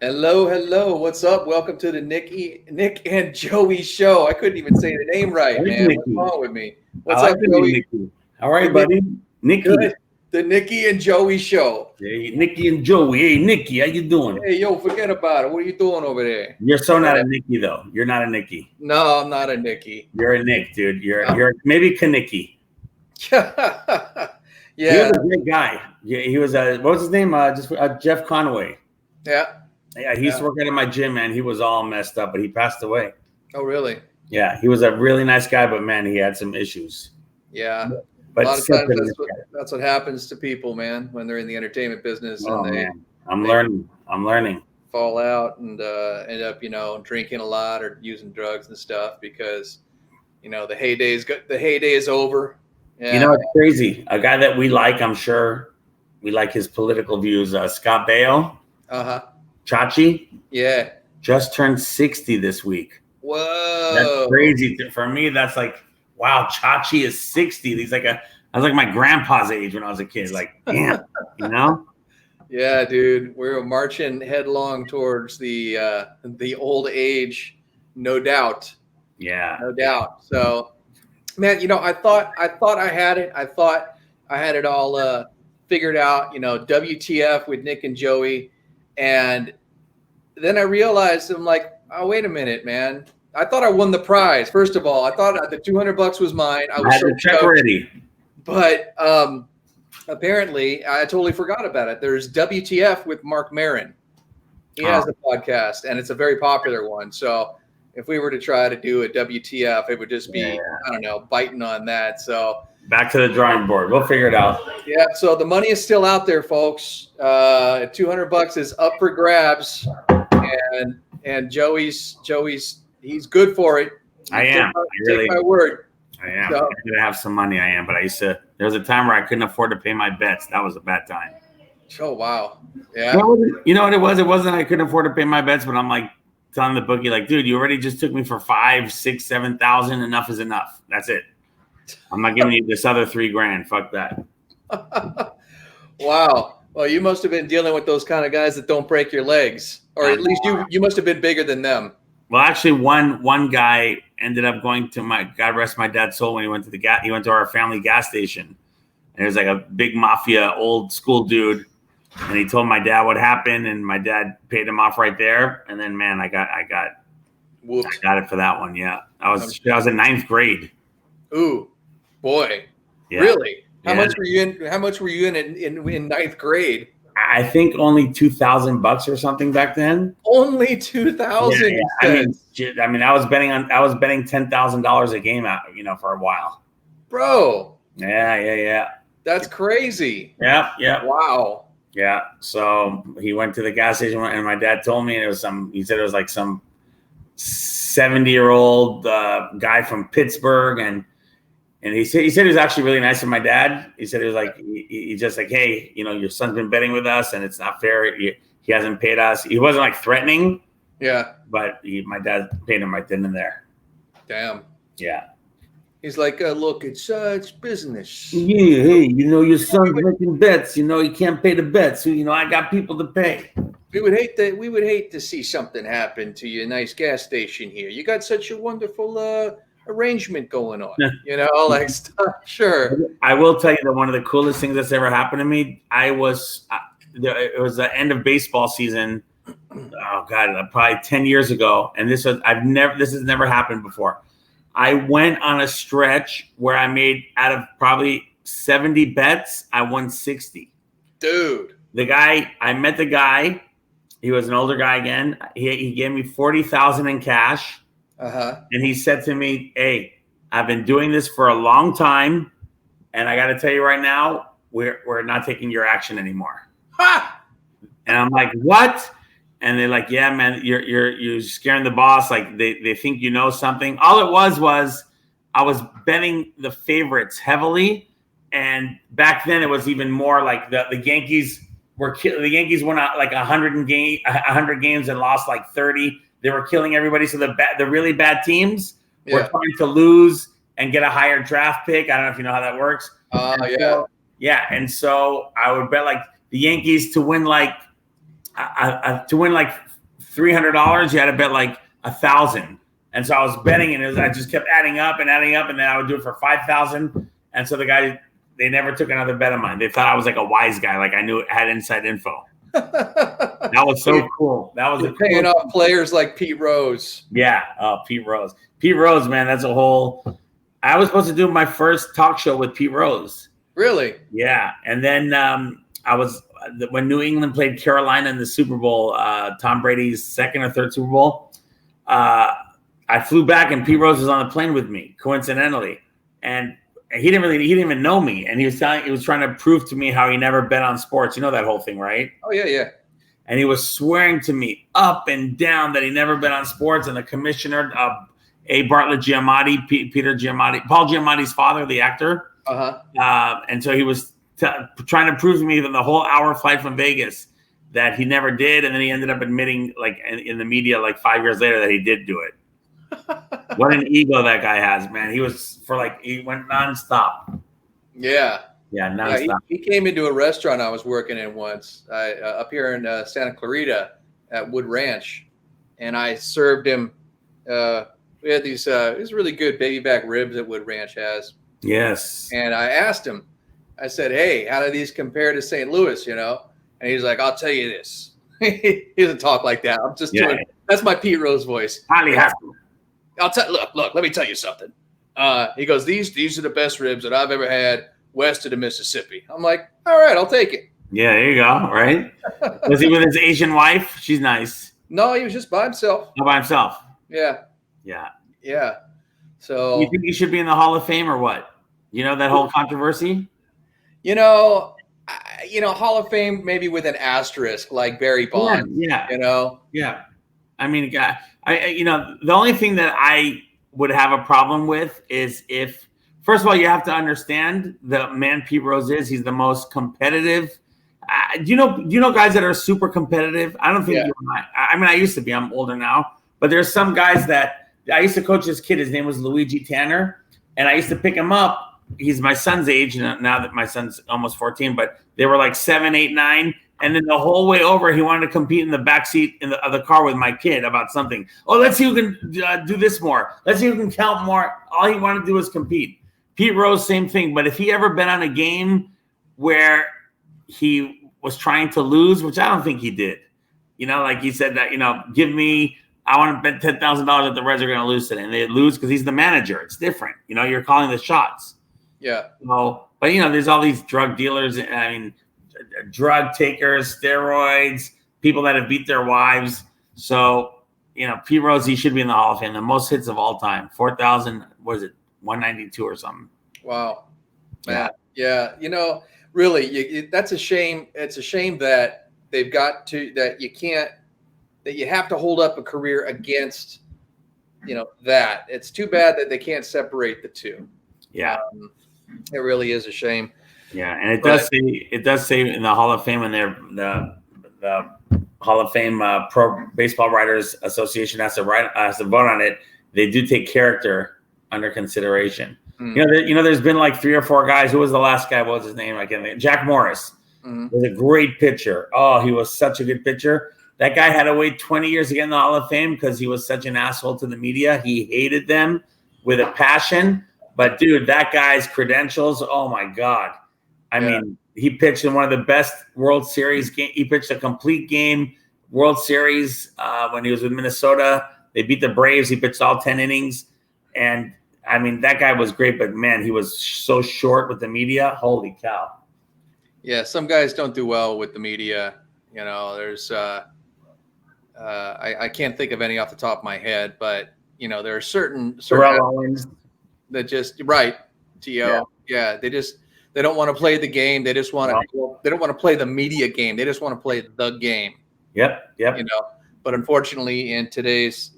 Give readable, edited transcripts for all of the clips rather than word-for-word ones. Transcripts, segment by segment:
Hello, hello. What's up? Welcome to the Nick and Joey show. I couldn't even say the name I right, like man. What's Nikki. wrong with me? I What's like up, the name Joey? Nikki. All right, The Nick, buddy. Nikki. good. The Nikki and Joey show. Hey, Nikki and Joey. Hey, Nikki, how you doing? Hey, yo, forget about it. What are you doing over there? You're so not a Nikki though. You're not a Nikki. No, I'm not a Nikki. You're a Nick, dude. You're Uh, you're maybe Kanicki. He was yeah, a great guy. Yeah, he was what was his name? Just Jeff Conway. yeah, Yeah, he used yeah. to work out in my gym, man. He was all messed up, but he passed away. Oh, really? Yeah, he was a really nice guy, but man, he had some issues. Yeah. A But lot of such times a nice guy. that's what happens to people, man, when they're in the entertainment business and Oh they man, I'm they learning. I'm learning. fall out and end up, drinking a lot or using drugs and stuff because the heyday is over. You Yeah, know, it's crazy. A guy that we like, I'm sure we like his political views. Scott Baio, uh-huh. Chachi, Yeah. just turned 60 this week. That's Whoa. crazy. For me, that's like, wow, Chachi is 60. I was like my grandpa's age when I was a kid. Like, damn, you know? Yeah, dude, we're marching headlong towards the old age, no doubt. Yeah. No doubt. So, man, I thought I had it. I thought I had it all figured out, WTF with Nick and Joey. And then I realized I'm like, oh, wait a minute, man. I thought I won the prize. First of all, I thought the $200 was mine. I I was had so the check stoked. ready. But apparently, I totally forgot about it. There's WTF with Mark Maron. He has Oh, the podcast, and it's a very popular one. So if we were to try to do a WTF, it would just yeah. be, I don't know, biting on that. So Back to the drawing board. We'll figure it out. yeah, so the money is still out there, folks. $200 is up for grabs, and Joey's he's good for it. I am. Take my word. I am. So, I'm gonna have some money. I am, but there was a time where I couldn't afford to pay my bets. That was a bad time. oh wow, yeah, You know what it was? It wasn't I couldn't afford to pay my bets, but I'm like telling the bookie, like, dude, you already just took me for 5, 6, 7,000. Enough is enough. That's it. I'm not giving you this other $3,000. Fuck that. wow. Well, you must have been dealing with those kind of guys that don't break your legs, or at least you must have been bigger than them. Well, actually, one guy ended up going to my God rest my dad's soul when he went to he went to our family gas station, and it was like a big mafia old school dude. And he told my dad what happened, and my dad paid him off right there. And then, man, I got Whoops. it for that one. Yeah, I was in ninth grade. Ooh, boy, Yeah. really? How Yeah. much were you in? How much were you in ninth grade? I think only $2,000 or something back then. Only 2,000. Yeah. I mean, I was betting $10,000 a game out, for a while. Bro. Yeah. That's crazy. Yeah. Wow. Yeah. So he went to the gas station, and my dad told me he said it was like some 70-year-old guy from Pittsburgh, and he said he was actually really nice to my dad. He said it was like he just like, hey, your son's been betting with us, and it's not fair. He hasn't paid us. He wasn't like threatening. Yeah. But my dad paid him right then and there. Damn. Yeah. He's like, look, it's business. Yeah, hey, your son's making bets. You can't pay the bets. So, I got people to pay. We would hate to see something happen to your nice gas station here. You got such a wonderful arrangement going on. Like stuff. Sure. I will tell you that one of the coolest things that's ever happened to me. It was the end of baseball season. Oh God, probably 10 years ago, and this has never happened before. I went on a stretch where I made out of probably 70 bets, I won 60. Dude. I met the guy. He was an older guy again. He gave me $40,000 in cash. Uh-huh. And he said to me, hey, I've been doing this for a long time, and I got to tell you right now, we're not taking your action anymore. Ha! And I'm like, what? And they're like, yeah, man, you're scaring the boss. Like they think you know something. All it was I was betting the favorites heavily, and back then it was even more like the Yankees went out like 100 games and lost like 30. They were killing everybody. So the really bad teams were trying to lose and get a higher draft pick. I don't know if you know how that works. Yeah. Yeah, and so I would bet like the Yankees to win like to win like $300, you had to bet like 1,000. And so I was betting, and I just kept adding up, and then I would do it for 5,000. And so they never took another bet of mine. They thought I was like a wise guy, like I had inside info. That was so cool. That was paying off players like Pete Rose. Yeah, Pete Rose. Pete Rose, man, that's a whole. I was supposed to do my first talk show with Pete Rose. Really? Yeah, and then when New England played Carolina in the Super Bowl, Tom Brady's second or third Super Bowl. I flew back, and Pete Rose was on the plane with me, coincidentally, and he didn't even know me, and he was trying to prove to me how he never bet on sports. You know that whole thing, right? Oh yeah. And he was swearing to me up and down that he never bet on sports, and the commissioner, A. Bartlett Giamatti, Peter Giamatti, Paul Giamatti's father, the actor. And so he was trying to prove to me that the whole hour flight from Vegas that he never did, and then he ended up admitting, like in the media, like 5 years later, that he did do it. What an ego that guy has, man! He went nonstop. Yeah, nonstop. Yeah, he came into a restaurant I was working in once, up here in Santa Clarita at Wood Ranch, and I served him. We had these really good baby back ribs that Wood Ranch has. Yes. And I asked him, I said, "Hey, how do these compare to St. Louis?" You know, and he's like, "I'll tell you this." He doesn't talk like that. I'm just doing. That's my Pete Rose voice. Highly happy. Look, let me tell you something. He goes, these are the best ribs that I've ever had west of the Mississippi. I'm like, all right, I'll take it. Yeah, there you go. Right? Was he with his Asian wife? She's nice. No, he was just by himself. Not by himself. Yeah. So you think he should be in the Hall of Fame or what? You know that whole controversy? Hall of Fame maybe with an asterisk like Barry Bonds. Yeah. Yeah. I mean, the only thing that I would have a problem with is if, first of all, you have to understand the man Pete Rose is. He's the most competitive. Do you know guys that are super competitive? I don't think. Yeah. I used to be. I'm older now, but there's some guys that I used to coach this kid. His name was Luigi Tanner, and I used to pick him up. He's my son's age now that my son's almost 14, but they were like 7, 8, 9. And then the whole way over, he wanted to compete in the backseat of the car with my kid about something. Oh, let's see who can do this more. Let's see who can count more. All he wanted to do was compete. Pete Rose, same thing. But if he ever been on a game where he was trying to lose, which I don't think he did, like he said that, I want to bet $10,000 that the Reds are going to lose today. And they lose because he's the manager. It's different. You're calling the shots. Yeah. But there's all these drug dealers. Drug takers, steroids, people that have beat their wives. So, Pete Rose, he should be in the Hall of Fame. The most hits of all time, 4,000. What is it, 192 or something? Wow, man. Yeah. Really, that's a shame. It's a shame that they've got to that you have to hold up a career against, that. It's too bad that they can't separate the two. Yeah, it really is a shame. Yeah, and it does say in the Hall of Fame, when the Hall of Fame Pro Baseball Writers Association has to vote on it, they do take character under consideration. Mm. There's been like 3 or 4 guys. Who was the last guy? What was his name? I can't think. Jack Morris was a great pitcher. Oh, he was such a good pitcher. That guy had to wait 20 years to get in the Hall of Fame because he was such an asshole to the media. He hated them with a passion. But dude, that guy's credentials, oh my God. I mean, he pitched in one of the best World Series game. He pitched a complete game World Series when he was with Minnesota. They beat the Braves. He pitched all 10 innings. And I mean, that guy was great, but man, he was so short with the media. Holy cow. Yeah. Some guys don't do well with the media. There's, I can't think of any off the top of my head, but there are certain that just right. T.O. Yeah. They don't want to play the game. They just want to. They don't want to play the media game. They just want to play the game. Yep. But unfortunately, in today's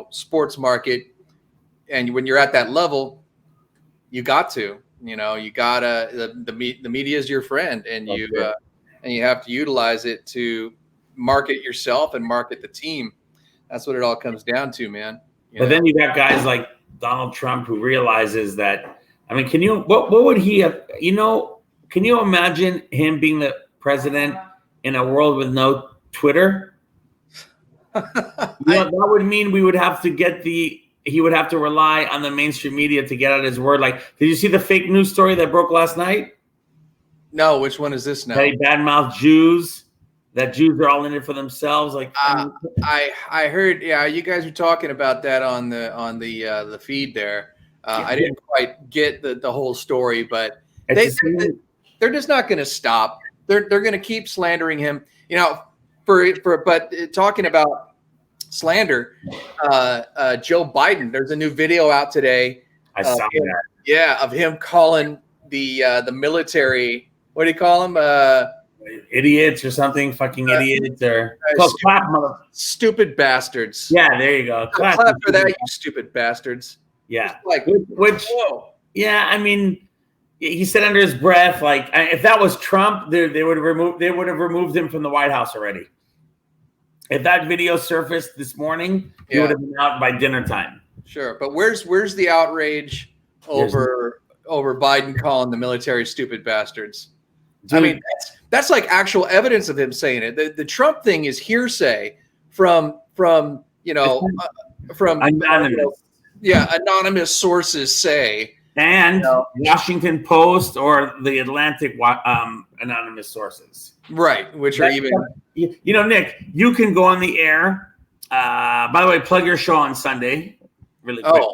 sports market, and when you're at that level, you got to. You gotta. The media is your friend, and you have to utilize it to market yourself and market the team. That's what it all comes down to, man. But then you got guys like Donald Trump who realizes that. I mean, what would he have, can you imagine him being the president in a world with no Twitter. That would mean we would have to he would have to rely on the mainstream media to get out his word. Like, did you see the fake news story that broke last night? No, which one is this now? That he badmouthed Jews. That Jews are all in it for themselves. Like, I heard. Yeah, you guys were talking about that on the feed there. I didn't quite get the whole story, but they're just not going to stop. They're going to keep slandering him. But talking about slander, Joe Biden. There's a new video out today. I saw that. Yeah, of him calling the military. What do you call them? Idiots or something, fucking idiots or stupid bastards. Yeah, there you go. Clap for that, you stupid bastards. Yeah, like whoa. Yeah, I mean, he said under his breath, like, if that was Trump, they would have removed him from the White House already. If that video surfaced this morning, he would have been out by dinner time. Sure, but where's the outrage over Biden calling the military stupid bastards? Dude. I mean, that's like actual evidence of him saying it. The Trump thing is hearsay from anonymous. Anonymous sources say. And Washington Post or the Atlantic anonymous sources. Right, which are even. Nick, you can go on the air. By the way, plug your show on Sunday really quick. Oh.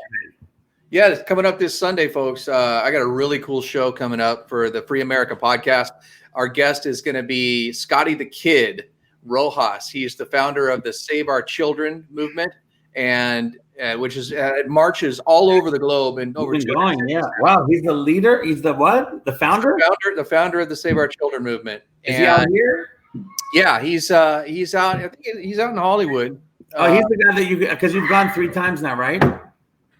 Yeah, it's coming up this Sunday, folks. I got a really cool show coming up for the Free America podcast. Our guest is going to be Scotty the Kid Rojas. He's the founder of the Save Our Children movement, and which is marches all over the globe and over. Yeah, wow, he's the leader. He's the what? The founder? The founder of the Save Our Children movement. Is he out here? Yeah, he's out. I think he's out in Hollywood. Oh, he's the guy that because you've gone 3 times now, right?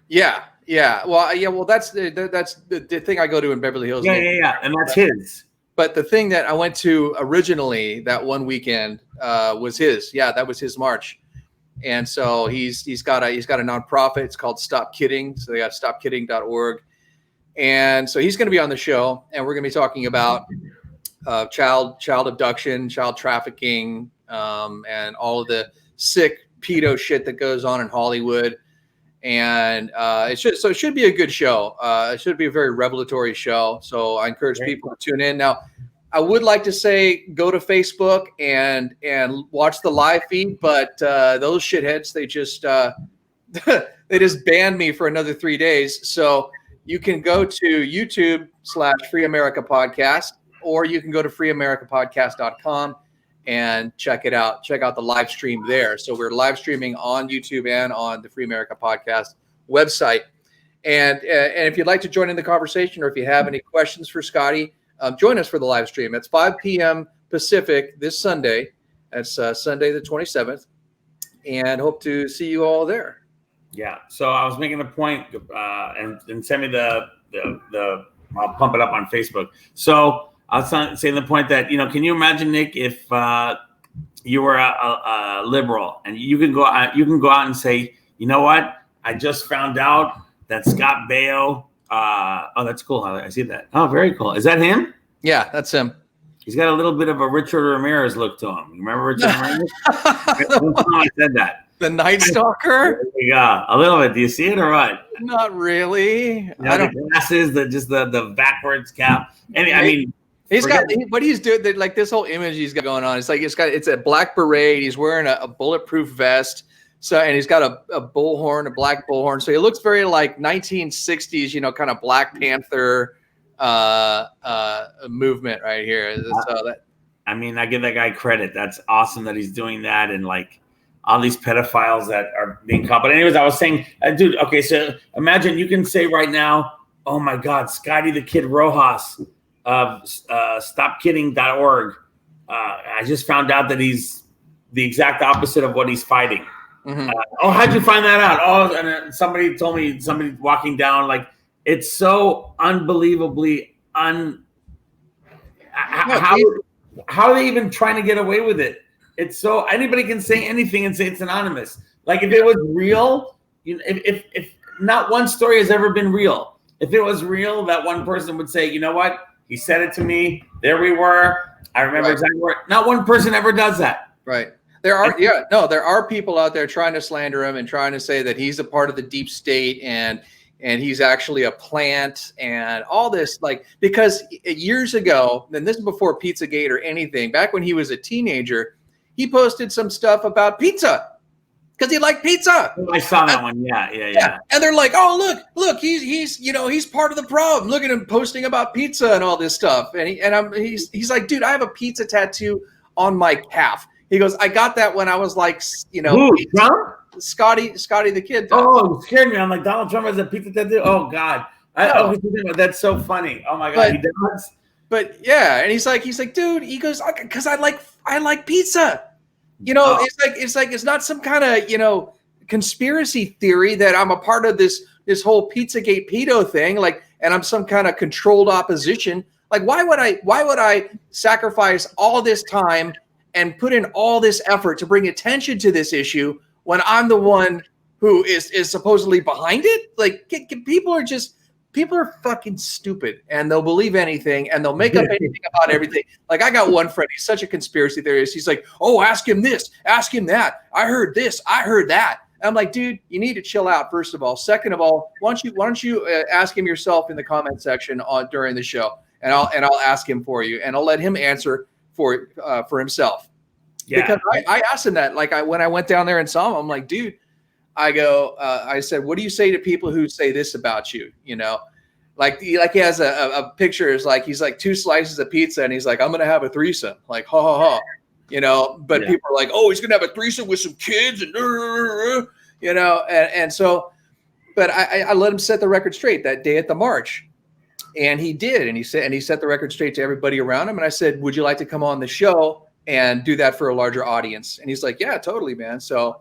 Yeah. Yeah. Well, that's the thing I go to in Beverly Hills. Yeah. And that's his. But the thing that I went to originally that one weekend was his. Yeah, that was his march. And so he's got a nonprofit. It's called Stop Kidding. So they got stopkidding.org. And so he's going to be on the show, and we're going to be talking about child abduction, child trafficking, and all of the sick pedo shit that goes on in Hollywood. And it should be a good show. It should be a very revelatory show. So I encourage people to tune in. Now, I would like to say go to Facebook and watch the live feed, but those shitheads, they just banned me for another 3 days. So you can go to YouTube/Free America Podcast, or you can go to freeamericapodcast.com and check it out. Check out the live stream there. So we're live streaming on YouTube and on the Free America Podcast website. And if you'd like to join in the conversation, or if you have any questions for Scotty, join us for the live stream. It's 5 p.m. Pacific this Sunday. That's Sunday the 27th. And hope to see you all there. Yeah. So I was making a point, and send me the I'll pump it up on Facebook. So I was saying the point that, can you imagine, Nick, if you were a liberal and you can go out and say, you know what? I just found out that Scott Baio. Oh, that's cool. I see that. Oh, very cool. Is that him? Yeah, that's him. He's got a little bit of a Richard Ramirez look to him. You remember Richard Ramirez? I said that. The Night Stalker? Yeah, a little bit. Do you see it or what? Not really. I don't. The glasses, the backwards cap. I mean. He's got what he's doing, like this whole image he's got going on. It's like it's a black beret. He's wearing a bulletproof vest. So, and he's got a bullhorn, a black bullhorn. So he looks very like 1960s, kind of Black Panther movement right here. So I give that guy credit. That's awesome that he's doing that, and like all these pedophiles that are being caught. But anyways, I was saying, dude. Okay, so imagine you can say right now, oh my God, Scotty the Kid Rojas of stopkidding.org. I just found out that he's the exact opposite of what he's fighting. Mm-hmm. How'd you find that out? Oh, and somebody told me, somebody walking down, like, it's so unbelievably how are they even trying to get away with it? It's so anybody can say anything and say it's anonymous. Like if it was real, if not one story has ever been real. If it was real, that one person would say, you know what? He said it to me. There we were. I remember exactly where. Not one person ever does that. Right. There are people out there trying to slander him and trying to say that he's a part of the deep state and he's actually a plant and all this, like, because years ago, and this is before Pizzagate or anything, back when he was a teenager, he posted some stuff about pizza because he liked pizza. I saw that one. Yeah. And they're like, oh, look, he's part of the problem. Look at him posting about pizza and all this stuff. And he's like, dude, I have a pizza tattoo on my calf. He goes, I got that when I was like, Who, Trump? Scotty the kid. Oh, it scared me. I'm like, Donald Trump has a pizza tattoo. Oh God. That's so funny. Oh my God, he does. But yeah, and he's like, dude, he goes, because I like pizza. It's not some kind of conspiracy theory that I'm a part of this whole Pizzagate pedo thing, like, and I'm some kind of controlled opposition. Like, why would I sacrifice all this time and put in all this effort to bring attention to this issue when I'm the one who is supposedly behind it? Like, people are fucking stupid, and they'll believe anything, and they'll make up anything about everything. Like, I got one friend, he's such a conspiracy theorist. He's like, oh, ask him this, ask him that. I heard this, I heard that. And I'm like, dude, you need to chill out, first of all. Second of all, why don't you ask him yourself in the comment section during the show, and I'll ask him for you, and I'll let him answer for himself. Yeah. Because I asked him that, like, when I went down there and saw him, I'm like, dude, I said, what do you say to people who say this about you? Like he has a picture, is like, he's like 2 slices of pizza and he's like, I'm going to have a threesome, like, ha ha ha, but people are like, oh, he's going to have a threesome with some kids and so, but I let him set the record straight that day at the march, and he did. And he set the record straight to everybody around him. And I said, would you like to come on the show and do that for a larger audience? And he's like, yeah, totally, man. So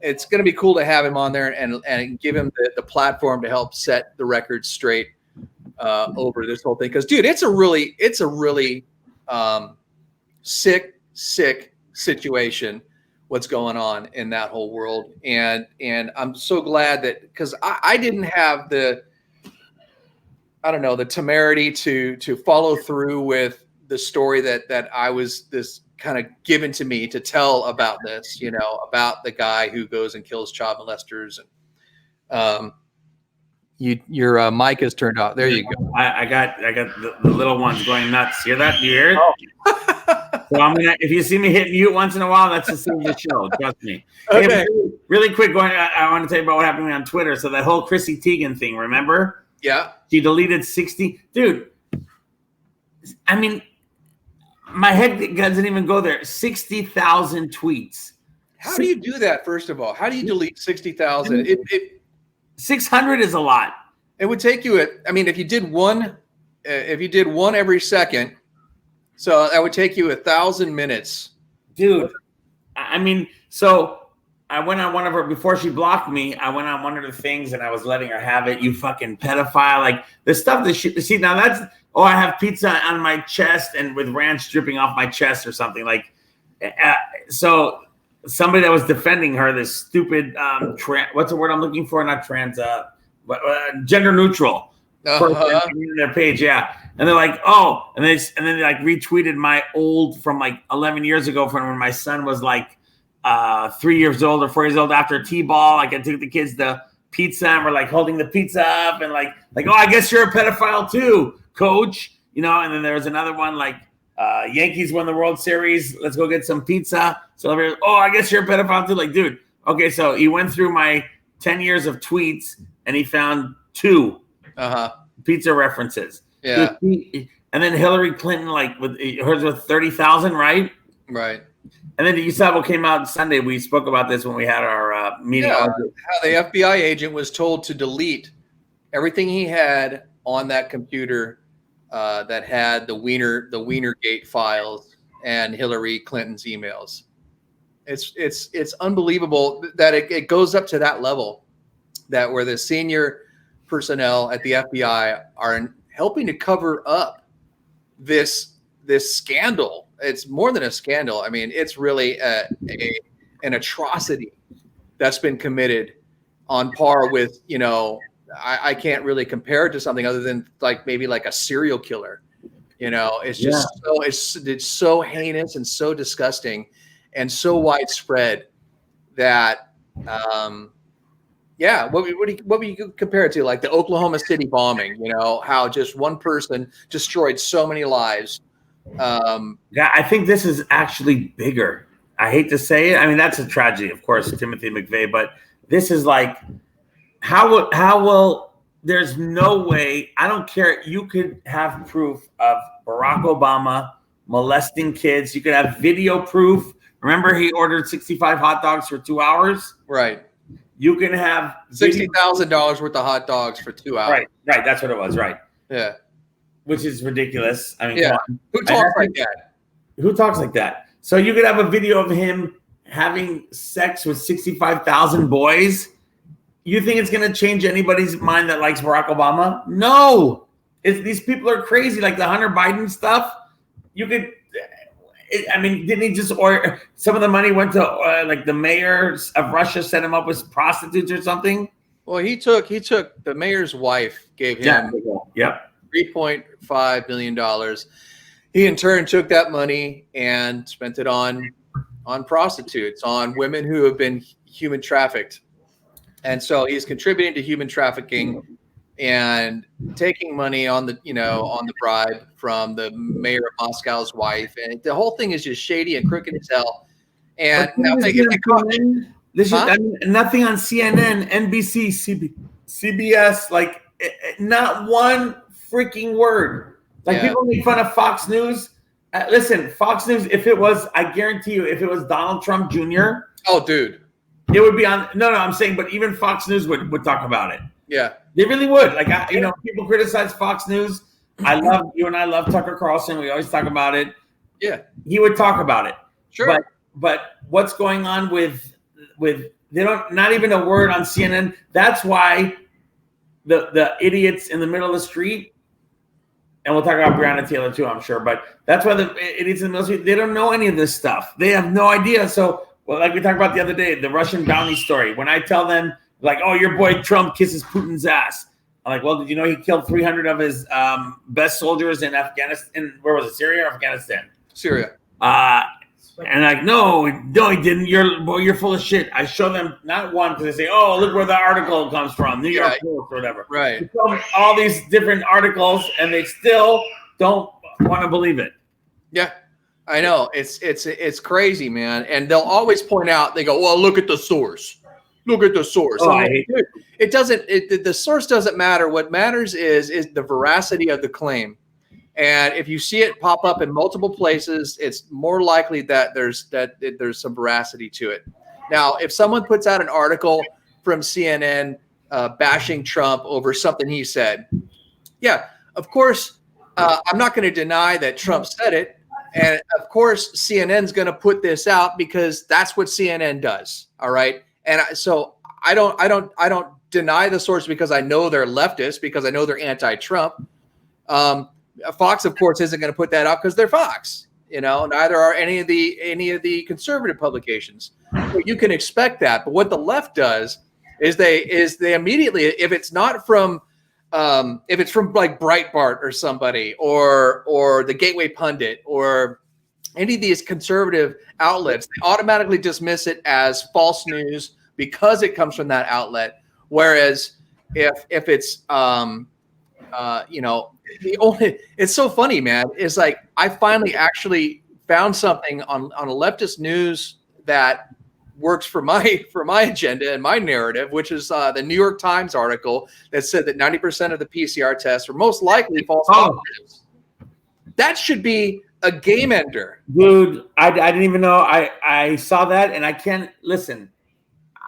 it's going to be cool to have him on there and give him the platform to help set the record straight over this whole thing. Because, dude, it's a really sick situation what's going on in that whole world. And I'm so glad that, because I didn't have the temerity to follow through with the story that I was this kind of given to me to tell about this, about the guy who goes and kills child molesters. And your mic is turned off. There you go. I got the little ones going nuts. Hear that? You hear it? Oh. So I'm gonna. If you see me hit mute once in a while, that's just the show. Trust me. Okay. Hey, really quick, I want to tell you about what happened to me on Twitter. So that whole Chrissy Teigen thing, remember? Yeah. She deleted 60. Dude, I mean, my head doesn't even go there. 60,000 tweets. How do you do that? First of all, how do you delete 60,000? 600 is a lot. It would take you if you did one every second, so that would take you 1,000 minutes. Dude, I mean, so I went on one of her, before she blocked me, I went on one of the things and I was letting her have it. You fucking pedophile. Like, the stuff that see, now that's, oh, I have pizza on my chest and with ranch dripping off my chest or something. Like, so somebody that was defending her, this stupid, what's the word I'm looking for? Not trans, gender neutral. Their page, yeah. And they're like, oh, and then they like retweeted my old, from like 11 years ago, from when my son was like 3 years old or 4 years old, after T-ball. Like, I took the kids to pizza and we're like holding the pizza up and like, oh, I guess you're a pedophile too, coach. And then there was another one like, Yankees won the World Series. Let's go get some pizza. So oh, I guess you're a pedophile too. Like, dude, okay. So he went through my 10 years of tweets and he found 2 pizza references. Yeah. Dude, and then Hillary Clinton, like, with hers with 30,000, right? Right. And then you saw what came out Sunday. We spoke about this when we had our meeting. Yeah, how the FBI agent was told to delete everything he had on that computer that had the Wienergate files and Hillary Clinton's emails. It's unbelievable that it goes up to that level, that where the senior personnel at the FBI are helping to cover up this scandal. It's more than a scandal. I mean, it's really an atrocity that's been committed, on par with, I can't really compare it to something other than like maybe like a serial killer, It's just it's so heinous and so disgusting and so widespread that, what would you compare it to? Like the Oklahoma City bombing, how just one person destroyed so many lives. I think this is actually bigger. I hate to say it. I mean, that's a tragedy, of course, Timothy McVeigh, but this is like, how will, there's no way, I don't care. You could have proof of Barack Obama molesting kids. You could have video proof. Remember, he ordered 65 hot dogs for 2 hours? Right. You can have $60,000 worth of hot dogs for 2 hours. Right. That's what it was. Right. Yeah. Which is ridiculous. I mean, who talks like that? Who talks like that? So you could have a video of him having sex with 65,000 boys. You think it's going to change anybody's mind that likes Barack Obama? No. These people are crazy. Like the Hunter Biden stuff. You could, didn't he just order, some of the money went to like the mayors of Russia set him up with prostitutes or something? Well, he took the mayor's wife, gave him $3.5 million. He in turn took that money and spent it on prostitutes, on women who have been human trafficked. And so he's contributing to human trafficking and taking money on the bribe from the mayor of Moscow's wife. And the whole thing is just shady and crooked as hell. And now nothing on CNN, NBC, CBS, like not one freaking word. Like people make fun of Fox News. Listen, Fox News, I guarantee you, if it was Donald Trump Jr. Oh, dude. It would be on. No, I'm saying, but even Fox News would talk about it. Yeah. They really would. Like, people criticize Fox News. You and I love Tucker Carlson. We always talk about it. Yeah. He would talk about it. Sure. But what's going on with they don't, not even a word on CNN. That's why the idiots in the middle of the street, and we'll talk about Brionna Taylor too, I'm sure, but that's why the idiots in the middle of the street, they don't know any of this stuff. They have no idea. So, like we talked about the other day, the Russian bounty story. When I tell them, like, oh, your boy Trump kisses Putin's ass, I'm like, well, did you know he killed 300 of his best soldiers in Afghanistan? Where was it, Syria or Afghanistan? Syria. And like, no, he didn't. You're full of shit. I show them not one because they say, oh, look where the article comes from, New York Post or whatever. Right. We show them all these different articles, and they still don't want to believe it. Yeah, I know. It's crazy, man. And they'll always point out. They go, well, look at the source. Look at the source. Oh, I hate it. It doesn't. The source doesn't matter. What matters is the veracity of the claim. And if you see it pop up in multiple places, it's more likely that there's some veracity to it. Now, if someone puts out an article from CNN bashing Trump over something he said, yeah, of course, I'm not going to deny that Trump said it, and of course, CNN's going to put this out because that's what CNN does. All right, and so I don't deny the source because I know they're leftist, because I know they're anti-Trump. Fox, of course, isn't going to put that out because they're Fox. Neither are any of the conservative publications. So you can expect that. But what the left does is they immediately, if it's from like Breitbart or somebody or the Gateway Pundit or any of these conservative outlets, they automatically dismiss it as false news because it comes from that outlet. Whereas if it's it's so funny, man. It's like I finally actually found something on a leftist news that works for my agenda and my narrative, which is the New York Times article that said that 90% of the PCR tests were most likely false positives. That should be a game ender, dude. I didn't even know. I saw that, and I can't listen.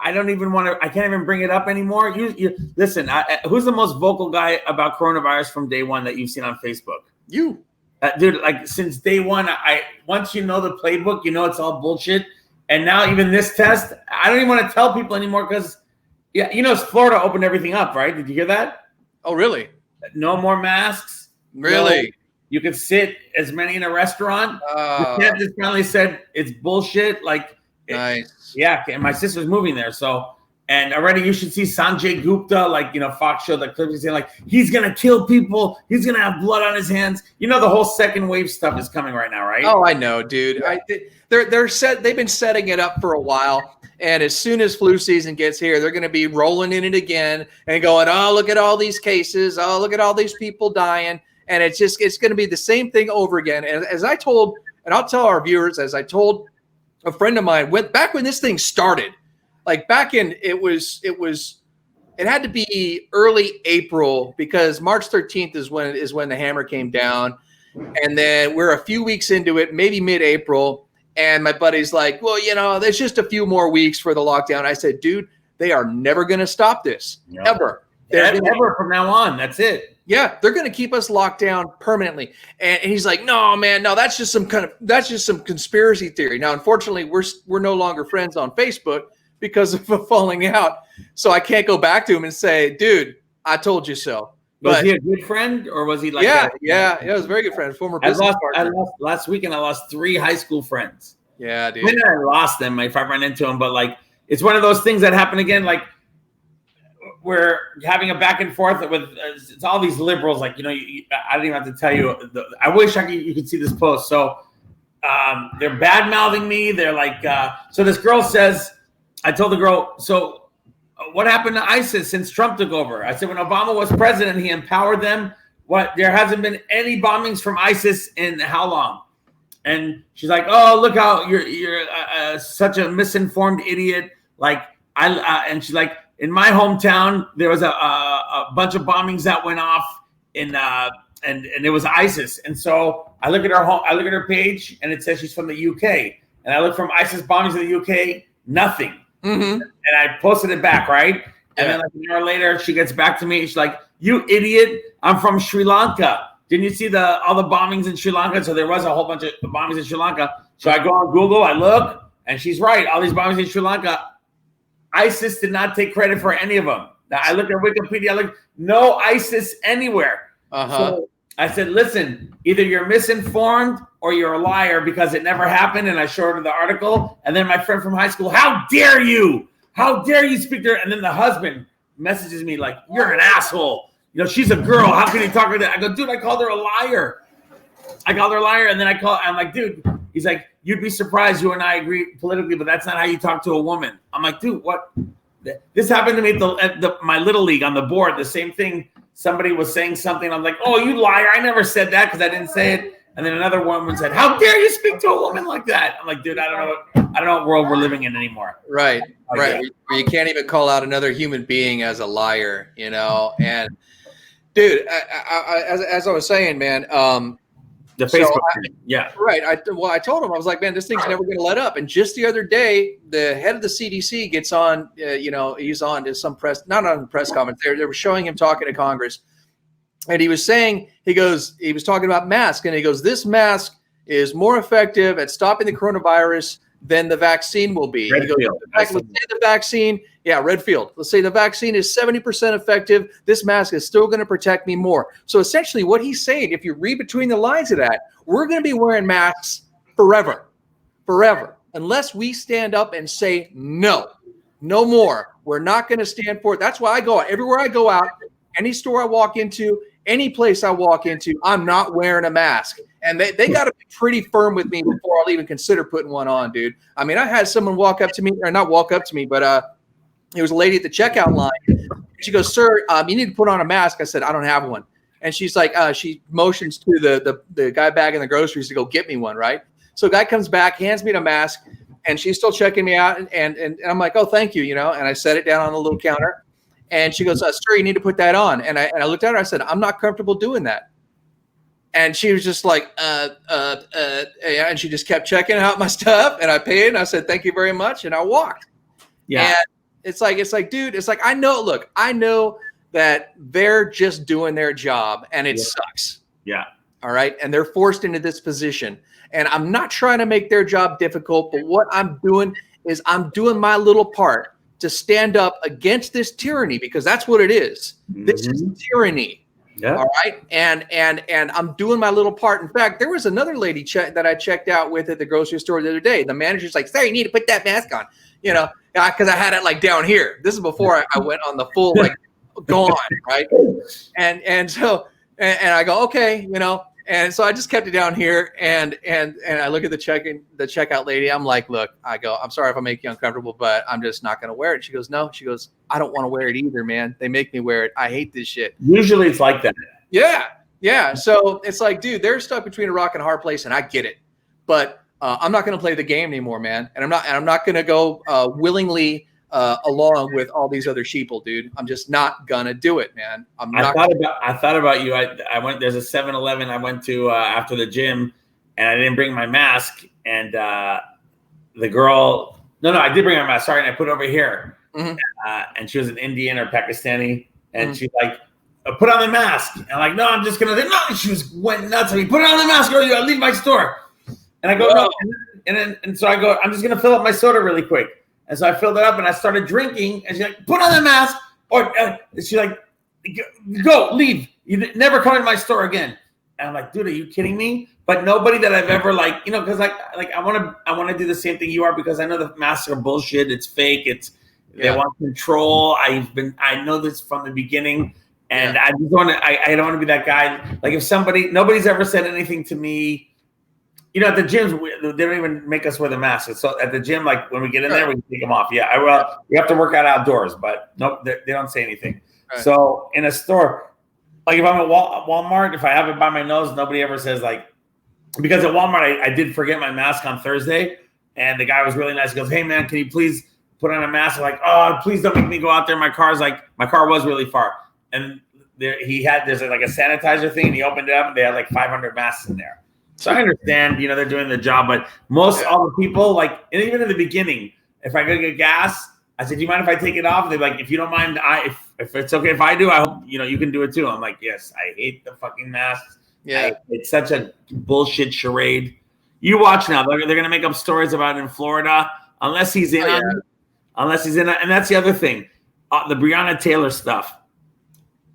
I don't even want to. I can't even bring it up anymore. You listen. Who's the most vocal guy about coronavirus from day one that you've seen on Facebook? You, dude. Like since day one, once you know the playbook, you know it's all bullshit. And now even this test, I don't even want to tell people anymore because, Florida opened everything up, right? Did you hear that? Oh, really? No more masks. Really? No, you could sit as many in a restaurant. The test just finally said it's bullshit. Like. Nice. Yeah, and my sister's moving there, so And already you should see Sanjay Gupta, like, Fox showed the clips saying, like, he's going to kill people. He's going to have blood on his hands. The whole second wave stuff is coming right now, right? Oh, I know, dude. They've been setting it up for a while. And as soon as flu season gets here, they're going to be rolling in it again and going, oh, look at all these cases. Oh, look at all these people dying. And it's going to be the same thing over again. And as I told, and I'll tell our viewers, as I told a friend of mine, back when this thing started, like back in, it had to be early April, because March 13th is when the hammer came down. And then we're a few weeks into it, maybe mid-April. And my buddy's like, well, there's just a few more weeks for the lockdown. I said, dude, they are never going to stop this, ever. Ever from now on. That's it. Yeah, they're going to keep us locked down permanently. And he's like, no, man, no, that's just some conspiracy theory. Now, unfortunately, we're no longer friends on Facebook because of a falling out. So I can't go back to him and say, dude, I told you so. Was he a good friend, or was he like? Yeah, it was a very good friend, former business partner. Last weekend, I lost 3 high school friends. Yeah, dude. When I lost them, if I run into them, but like, it's one of those things that happen again. Like, we're having a back and forth with it's all these liberals. Like, I didn't even have to tell you. I wish you could see this post. So they're bad mouthing me. They're like, so this girl says, I told the girl, so what happened to ISIS since Trump took over? I said, when Obama was president, he empowered them. There hasn't been any bombings from ISIS in how long? And she's like, oh, look how you're such a misinformed idiot. Like, and she's like, in my hometown, there was a bunch of bombings that went off and it was ISIS. And so I look at her page, and it says she's from the UK. And I look from ISIS bombings in the UK, nothing. Mm-hmm. And I posted it back, right? And then like an hour later, she gets back to me. She's like, you idiot, I'm from Sri Lanka. Didn't you see all the bombings in Sri Lanka? So there was a whole bunch of bombings in Sri Lanka. So I go on Google, I look, and she's right. All these bombings in Sri Lanka, ISIS did not take credit for any of them. Now, I look at Wikipedia, no ISIS anywhere. So I said, listen, either you're misinformed or you're a liar, because it never happened. And I showed her the article. And then my friend from high school, how dare you? How dare you speak to her? And then the husband messages me like, you're an asshole. She's a girl. How can you talk to her that? I go, dude, I called her a liar. And then I'm like, dude, he's like, you'd be surprised you and I agree politically, but that's not how you talk to a woman. I'm like, dude, what? This happened to me at my little league on the board. The same thing. Somebody was saying something. I'm like, oh, you liar. I never said that because I didn't say it. And then another woman said, how dare you speak to a woman like that? I'm like, dude, I don't know what world we're living in anymore. Right. Where you can't even call out another human being as a liar, And dude, as I was saying, man, the Facebook thing. Yeah. Right. I told him, I was like, man, this thing's never going to let up. And just the other day, the head of the CDC gets on, he's on to some not on press conference. They were showing him talking to Congress. And he was saying, he was talking about masks. And he goes, this mask is more effective at stopping the coronavirus than the vaccine will be. He goes, let's say the vaccine, Redfield. Let's say the vaccine is 70% effective. This mask is still going to protect me more. So essentially what he's saying, if you read between the lines of that, we're going to be wearing masks forever, unless we stand up and say, no more. We're not going to stand for it. That's why I go out. Everywhere I go out, any store I walk into, any place I walk into, I'm not wearing a mask. And they got to be pretty firm with me before I'll even consider putting one on, dude. I mean, I had someone walk up to me, or not walk up to me, but it was a lady at the checkout line. She goes, sir, you need to put on a mask. I said, I don't have one. And she's like, she motions to the guy bagging the groceries to go get me one, right? So guy comes back, hands me the mask, and she's still checking me out. And I'm like, oh, thank you, and I set it down on the little counter. And she goes, sir, you need to put that on. And I looked at her, I said, I'm not comfortable doing that. And she was just like, and she just kept checking out my stuff, and I paid, and I said, thank you very much. And I walked. Yeah. And it's like, dude, it's like, I know that they're just doing their job, and it sucks. Yeah. All right. And they're forced into this position, and I'm not trying to make their job difficult, but what I'm doing is I'm doing my little part to stand up against this tyranny, because that's what it is. Mm-hmm. This is tyranny. Yeah. All right. And I'm doing my little part. In fact, there was another lady that I checked out with at the grocery store the other day. The manager's like, "Sir, you need to put that mask on," because I had it like down here. This is before I went on the full like gone, right? And so I go, okay, and so I just kept it down here, and I look at the checkout lady. I'm like, look, I go, I'm sorry if I make you uncomfortable, but I'm just not going to wear it. She goes, no. She goes, I don't want to wear it either, man. They make me wear it. I hate this shit. Usually it's like that. Yeah. So it's like, dude, they're stuck between a rock and a hard place, and I get it, but I'm not going to play the game anymore, man. And I'm not going to go willingly along with all these other sheeple, dude. I'm just not gonna do it, man. I thought about you. I went. There's a 7-Eleven I went to after the gym, and I didn't bring my mask. And the girl, no, I did bring my mask. Sorry, and I put it over here. Mm-hmm. And she was an Indian or Pakistani, and she's like, "Put on the mask." And I'm like, "No, I'm just gonna." No, she went nuts. I mean, put on the mask, or you leave my store. And I go, no. And so I go, I'm just gonna fill up my soda really quick. And so I filled it up and I started drinking. And she's like, put on the mask. Or she's like, go, leave. You never come in my store again. And I'm like, dude, are you kidding me? But nobody that I've ever because I want to do the same thing you are, because I know the masks are bullshit. It's fake. They want control. I know this from the beginning. And I just I don't want to be that guy. Like if nobody's ever said anything to me. At the gyms, they don't even make us wear the masks. So at the gym, like when we get in there, we can take them off. Yeah, we have to work out outdoors, but no, they don't say anything. Right. So in a store, like if I'm at Walmart, if I have it by my nose, nobody ever says because at Walmart, I did forget my mask on Thursday, and the guy was really nice. He goes, "Hey man, can you please put on a mask?" I'm like, "Oh, please don't make me go out there. My car was really far." And there's like a sanitizer thing, and he opened it up, and they had like 500 masks in there. So I understand, they're doing the job, but all the people, and even in the beginning, if I go get gas, I said, "Do you mind if I take it off?" They're like, "If you don't mind, if it's okay if I do, I hope you can do it too." I'm like, "Yes, I hate the fucking masks. Yeah, it's such a bullshit charade." You watch now; they're gonna make up stories about it in Florida, unless he's in on it. Unless he's in it, and that's the other thing, the Brionna Taylor stuff.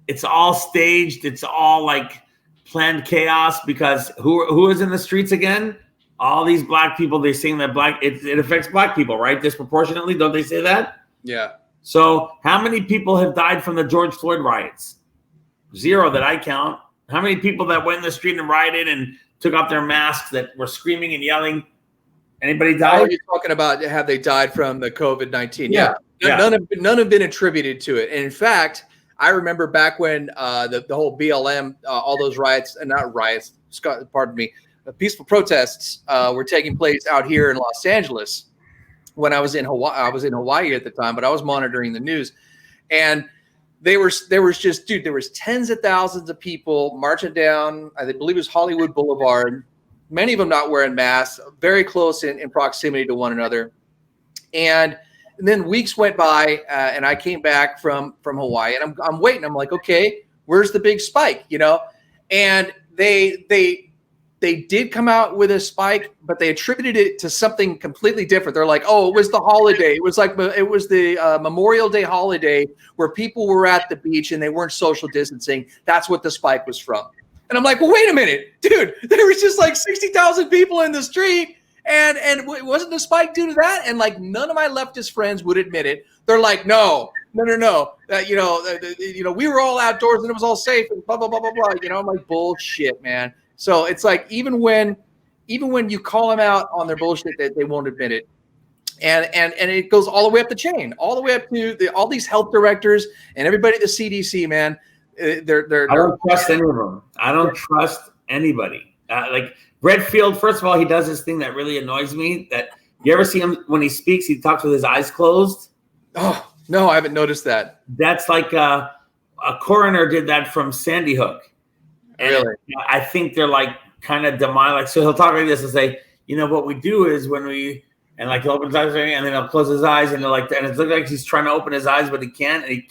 It's all staged. It's all planned chaos, because who is in the streets again? All these black people. They're saying that it affects black people, right? Disproportionately, don't they say that? Yeah. So how many people have died from the George Floyd riots? 0 that I count. How many people that went in the street and rioted and took off their masks, that were screaming and yelling? Anybody died? Oh, you're talking about have they died from the COVID-19? Yeah. None have been attributed to it. And in fact, I remember back when the whole BLM, all those riots, and not riots, pardon me, peaceful protests were taking place out here in Los Angeles when I was in Hawaii. I was in Hawaii at the time, but I was monitoring the news. And there was tens of thousands of people marching down, I believe it was Hollywood Boulevard, many of them not wearing masks, very close in proximity to one another. And then weeks went by, and I came back from Hawaii, and I'm waiting. I'm like, okay, where's the big spike? And they did come out with a spike, but they attributed it to something completely different. They're like, oh, it was the holiday. It was the Memorial Day holiday where people were at the beach and they weren't social distancing. That's what the spike was from. And I'm like, well, wait a minute, dude. There was just 60,000 people in the street. And wasn't the spike due to that? And none of my leftist friends would admit it. They're like, no. We were all outdoors and it was all safe and blah blah blah blah blah. I'm like, bullshit, man. So it's even when you call them out on their bullshit, they won't admit it. And it goes all the way up the chain, all the way up to all these health directors and everybody at the CDC, man. I don't trust any of them. I don't trust anybody. Redfield, first of all, he does this thing that really annoys me. That you ever see him when he speaks, he talks with his eyes closed. Oh no, I haven't noticed that. That's like a coroner did that from Sandy Hook. And really? I think they're kind of demonic. So he'll talk like this and say, what we do is when we he'll open his eyes and then he'll close his eyes and and it looks like he's trying to open his eyes but he can't. And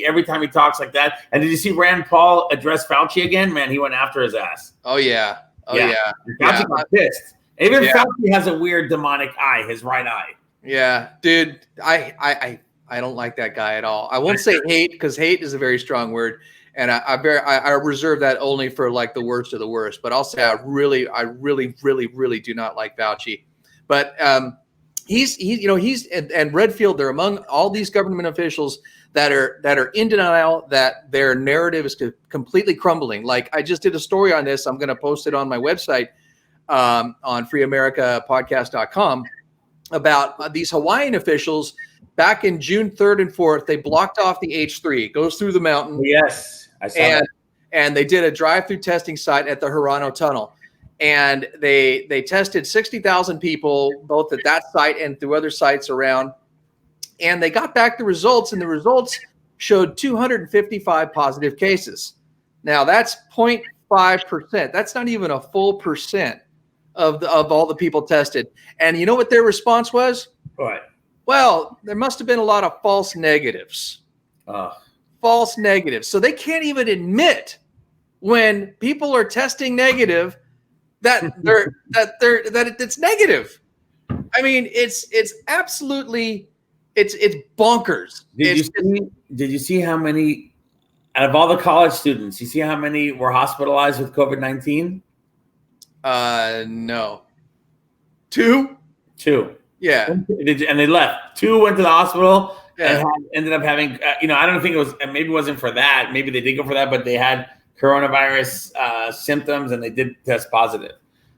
every time he talks like that. And did you see Rand Paul address Fauci again? Man, he went after his ass. Oh yeah. Fauci got pissed. Even Fauci has a weird demonic eye, his right eye. Yeah, dude, I don't like that guy at all. I won't say hate, because hate is a very strong word. And I reserve that only for like the worst of the worst. But I'll say I really, really do not like Fauci. But he's and Redfield, they're among all these government officials that are in denial that their narrative is completely crumbling. Like I just did a story on this. I'm going to post it on my website on freeamericapodcast.com about these Hawaiian officials. Back in June 3rd and 4th, they blocked off the H3. It goes through the mountain. Yes, I saw that. And they did a drive-through testing site at the Hirano Tunnel. And they tested 60,000 people, both at that site and through other sites around. And they got back the results, and the results showed 255 positive cases. Now, that's 0.5%. That's not even a full percent of all the people tested. And you know what their response was? What? Well, there must have been a lot of false negatives. False negatives. So they can't even admit when people are testing negative that it's negative. I mean, it's absolutely it's bonkers. Did you see how many out of all the college students? You see how many were hospitalized with COVID-19? No. Two. Yeah. And they left. 2 went to the hospital and ended up having, I don't think it was, maybe it wasn't for that. Maybe they did go for that, but they had coronavirus symptoms and they did test positive.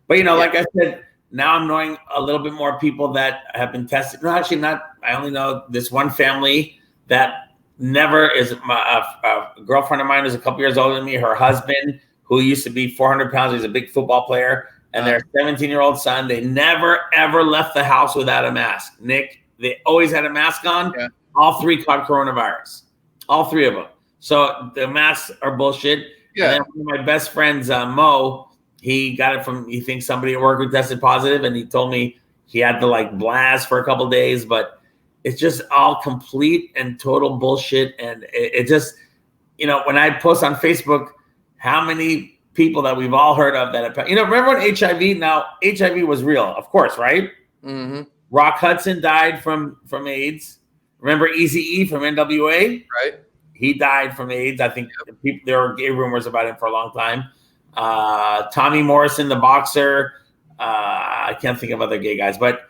But, like I said, now I'm knowing a little bit more people that have been tested. No, actually not. I only know this one family that never is a girlfriend of mine who's a couple years older than me. Her husband, who used to be 400 pounds, he's a big football player. And their 17-year-old son, they never, ever left the house without a mask. Nick, they always had a mask on. Yeah. All 3 caught coronavirus. All 3 of them. So the masks are bullshit. Yeah. And then one of my best friends, Mo, he got it from, he thinks somebody at work who tested positive, and he told me he had to blast for a couple of days. But it's just all complete and total bullshit. And it just, when I post on Facebook how many people that we've all heard of that have, remember when HIV? Now HIV was real, of course, right? Mm-hmm. Rock Hudson died from AIDS. Remember Eazy-E from NWA? Right. He died from AIDS. I think there were gay rumors about him for a long time. Tommy Morrison, the boxer. I can't think of other gay guys, but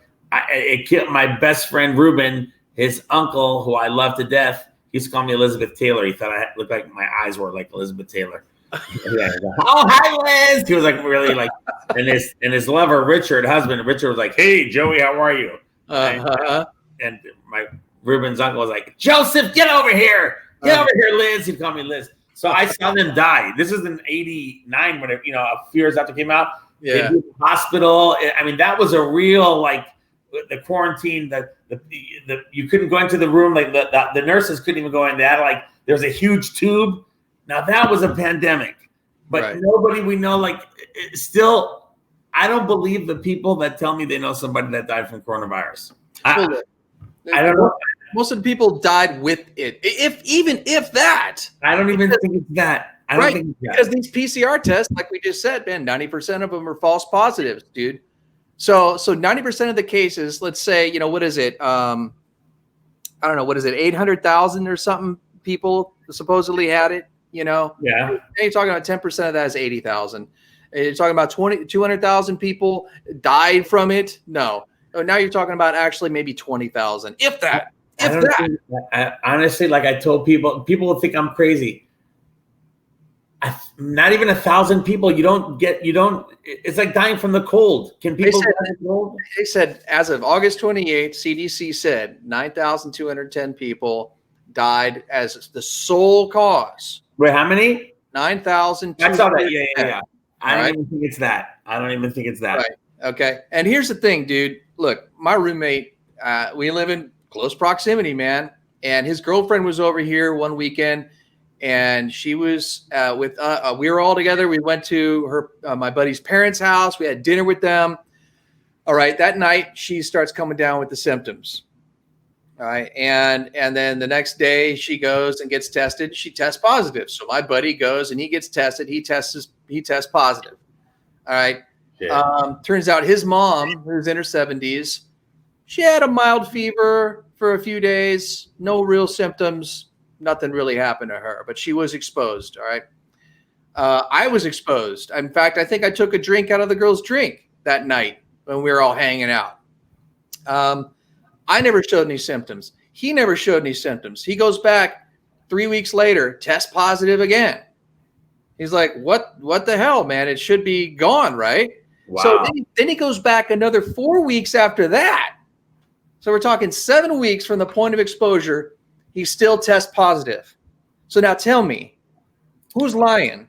it killed my best friend Ruben. His uncle, who I love to death, he used to call me Elizabeth Taylor. He thought I looked like my eyes were like Elizabeth Taylor. Oh, hi, Liz. He was really and his lover, Richard was like, hey, Joey, how are you? And my Ruben's uncle was like, Joseph, get over here. Get over here, Liz. He'd call me Liz. So I saw them die. This is in '89 when Fears After came out. Yeah. They did the hospital. I mean, that was a real the quarantine. The you couldn't go into the room. The nurses couldn't even go in. They had there was a huge tube. Now that was a pandemic, but nobody we know, still, I don't believe the people that tell me they know somebody that died from coronavirus. I don't know. Most of the people died with it. If that. I don't even think it's that. I don't think it's that. Because these PCR tests, like we just said, man, 90% of them are false positives, dude. So 90% of the cases, let's say, what is it? I don't know, what is it? 800,000 or something people supposedly had it. Yeah. Now you're talking about 10% of that is 80,000. You're talking about 200,000 people died from it. No. Now you're talking about actually maybe 20,000, if that. Honestly, I told people will think I'm crazy. Not even 1,000 people. It's like dying from the cold. Can people die from the cold? They said as of August 28th, CDC said 9,210 people died as the sole cause. Wait, how many? 9,000. I saw that. Yeah. I don't even think it's that. Right. Okay. And here's the thing, dude. Look, my roommate, we live in close proximity, man. And his girlfriend was over here one weekend, and she was with. We were all together. We went to my buddy's parents' house. We had dinner with them. All right. That night, she starts coming down with the symptoms. All right. And then the next day she goes and gets tested. She tests positive. So my buddy goes and he gets tested. He tests positive. All right. Yeah. Turns out his mom, who's in her 70s, she had a mild fever for a few days, no real symptoms. nothing really happened to her, but she was exposed. All right. I was exposed. In fact, I think I took a drink out of the girl's drink that night when we were all hanging out. I never showed any symptoms. He never showed any symptoms. He goes back 3 weeks later, test positive again. He's like, what the hell, man? It should be gone, right? Wow. So then he goes back another 4 weeks after that. So we're talking 7 weeks from the point of exposure. He still tests positive. So now tell me, who's lying?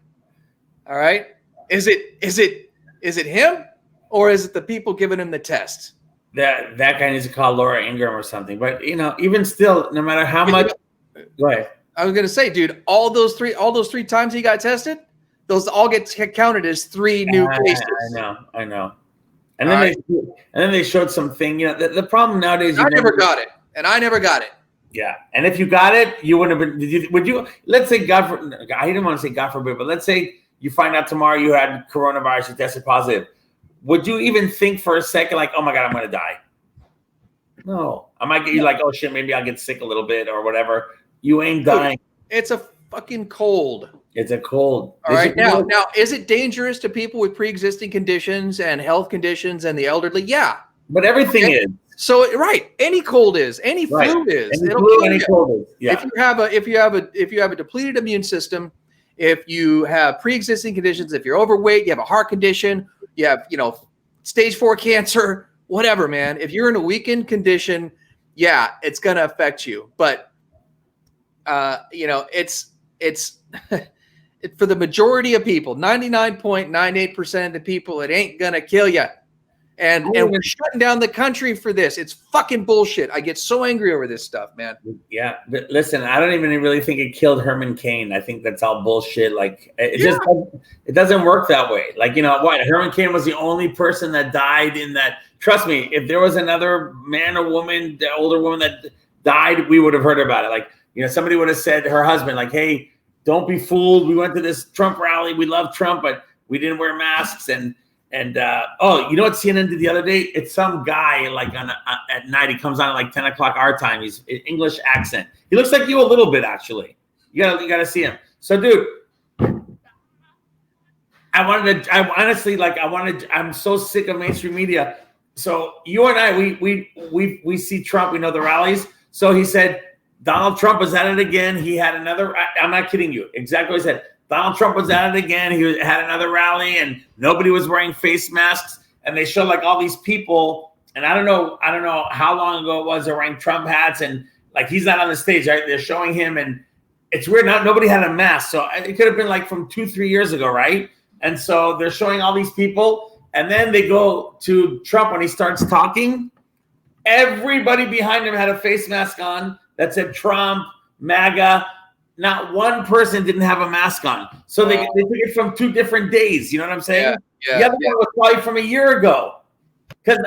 All right. Is it him, or is it the people giving him the test? That guy needs to call Laura Ingraham or something. But even still, no matter how much. Go ahead. I was gonna say, dude, all those three times he got tested, those all get counted as 3 new cases. I know. And then they showed something. The problem nowadays. I never got it. Yeah, and if you got it, you wouldn't have been. Would you? Let's say I didn't want to say God forbid, but let's say you find out tomorrow you had coronavirus, you tested positive. Would you even think for a second, like, oh my God, I'm going to die? No. I might get you like, oh shit, maybe I'll get sick a little bit or whatever. You ain't dying. It's a fucking cold. It's a cold. All right. Now, is it dangerous to people with pre-existing conditions and health conditions and the elderly? Yeah. But everything is. So, right. Any cold is. Any flu is. Any cold is. Yeah. If you have a depleted immune system, if you have pre-existing conditions, if you're overweight, you have a heart condition, you have, stage 4 cancer, whatever, man. If you're in a weakened condition, yeah, it's going to affect you. But, it's for the majority of people, 99.98% of the people, it ain't going to kill you. And we're shutting down the country for this. It's fucking bullshit. I get so angry over this stuff, man. Yeah. But listen, I don't even really think it killed Herman Cain. I think that's all bullshit. Like it doesn't work that way. Like, what? Herman Cain was the only person that died in that. Trust me, if there was another man or woman, the older woman that died, we would have heard about it. Like, somebody would have said to her husband, like, hey, don't be fooled. We went to this Trump rally. We love Trump, but we didn't wear masks. And you know what CNN did the other day? It's some guy like at night. He comes on at like 10 o'clock our time. He's an English accent. He looks like you a little bit, actually. You gotta see him. So, dude, I'm so sick of mainstream media. So you and I, we see Trump. We know the rallies. So he said Donald Trump was at it again. He had another. I'm not kidding you. Exactly what he said. Donald Trump was at it again. He had another rally, and nobody was wearing face masks. And they showed like all these people, and I don't know how long ago it was. They're wearing Trump hats, and like he's not on the stage, right? They're showing him, and it's weird. Nobody had a mask, so it could have been like from 2-3 years ago, right? And so they're showing all these people, and then they go to Trump when he starts talking. Everybody behind him had a face mask on that said Trump, MAGA. Not one person didn't have a mask on. So they took it from 2 different days. You know what I'm saying? Yeah, the other one was probably from a year ago. Because,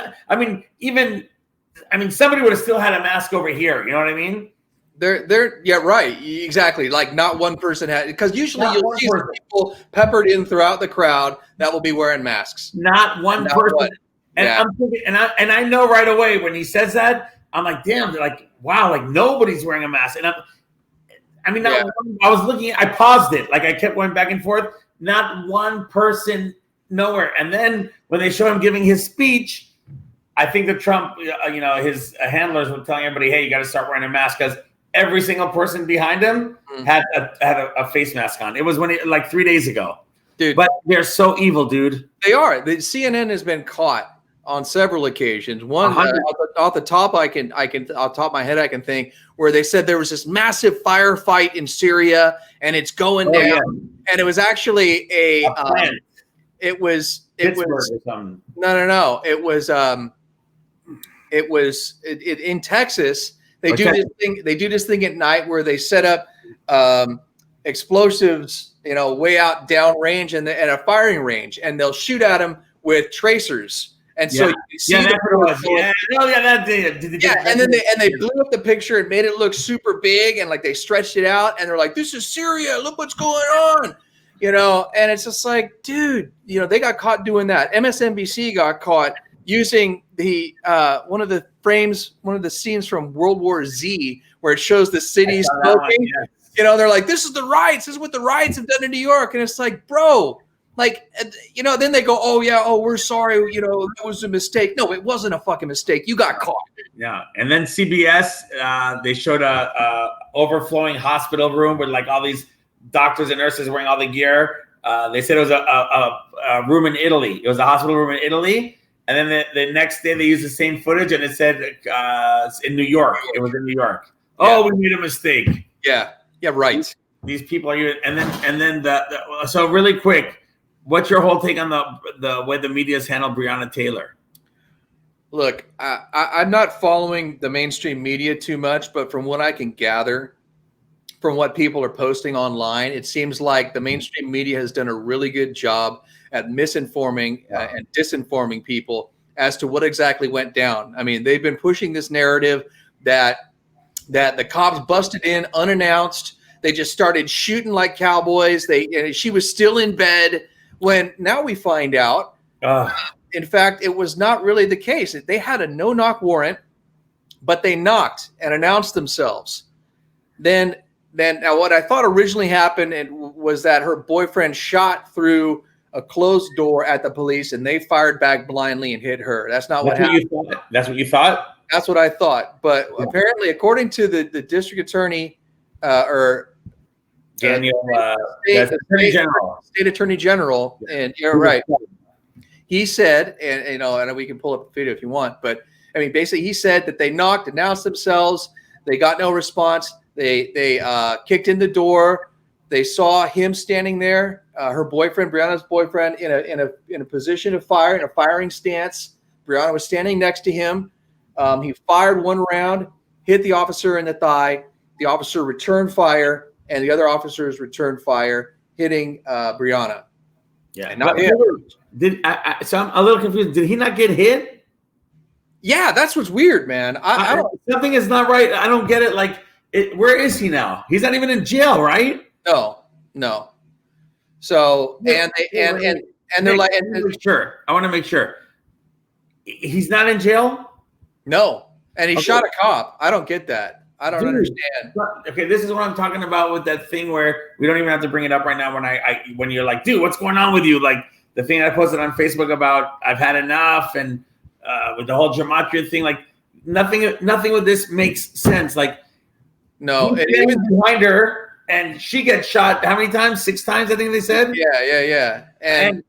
somebody would have still had a mask over here. You know what I mean? Yeah, right. Exactly. Like not one person had, because usually you'll see people peppered in throughout the crowd that will be wearing masks. Not one person. And I'm thinking, and I know right away when he says that, I'm like, damn, they're like, wow, like nobody's wearing a mask. And I was looking, I paused it. Like I kept going back and forth. Not one person, nowhere. And then when they show him giving his speech, I think that Trump, his handlers were telling everybody, hey, you got to start wearing a mask because every single person behind him had a face mask on. It was like 3 days ago. Dude. But they're so evil, dude. They are. The CNN has been caught on several occasions. One off the top, off top of my head, I can think where they said there was this massive firefight in Syria and it's going down. Yeah. And it was actually no. It was in Texas. They do this thing at night where they set up explosives, way out downrange and a firing range, and they'll shoot at them with tracers. And so you see that's what it was. That did. And then they blew up the picture and made it look super big, and like they stretched it out, and they're like, "This is Syria. Look what's going on," And it's just like, dude, they got caught doing that. MSNBC got caught using one of the frames, one of the scenes from World War Z where it shows the city I saw that one, smoking. yes. You know, they're like, "This is the riots. This is what the riots have done in New York," and it's like, bro. Like, you know, then they go, "Oh yeah, oh we're sorry, you know, that was a mistake." No, it wasn't a fucking mistake. You got caught. Yeah, and then CBS, they showed a overflowing hospital room with like all these doctors and nurses wearing all the gear. They said it was a room in Italy. It was a hospital room in Italy, and then the next day they used the same footage, and it said in New York. It was in New York. Yeah. Oh, we made a mistake. Yeah, right. These people are here, and then so really quick. What's your whole take on the way the media's handled Brionna Taylor? Look, I'm not following the mainstream media too much, but from what I can gather, from what people are posting online, it seems like the mainstream media has done a really good job at misinforming and disinforming people as to what exactly went down. I mean, they've been pushing this narrative that the cops busted in unannounced. They just started shooting like cowboys. She was still in bed. When now we find out, in fact, it was not really the case. They had a no-knock warrant, but they knocked and announced themselves. Then now what I thought originally happened was that her boyfriend shot through a closed door at the police, and they fired back blindly and hit her. That's not what happened. That's what you thought? That's what I thought. But apparently, according to the district attorney or Daniel, state attorney general, and you're right. He said, and you know, and we can pull up the video if you want, but I mean, basically, he said that they knocked, announced themselves, they got no response. They kicked in the door. They saw him standing there, her boyfriend, Brianna's boyfriend, in a position of fire, in a firing stance. Brionna was standing next to him. He fired one round, hit the officer in the thigh. The officer returned fire, and the other officers returned fire, hitting Brionna. Yeah, and not him. So I'm a little confused. Did he not get hit? Yeah, that's what's weird, man. I don't. Something is not right. I don't get it. Like, where is he now? He's not even in jail, right? No. So and they're like, sure. I want to make sure he's not in jail. No, and he shot a cop. I don't get that. I don't understand. Okay, this is what I'm talking about with that thing where we don't even have to bring it up right now. When you're like, dude, what's going on with you? Like the thing I posted on Facebook about I've had enough, and with the whole gematria thing, like nothing with this makes sense. Like, no, and even behind her, and she gets shot how many times? 6 times, I think they said. Yeah. And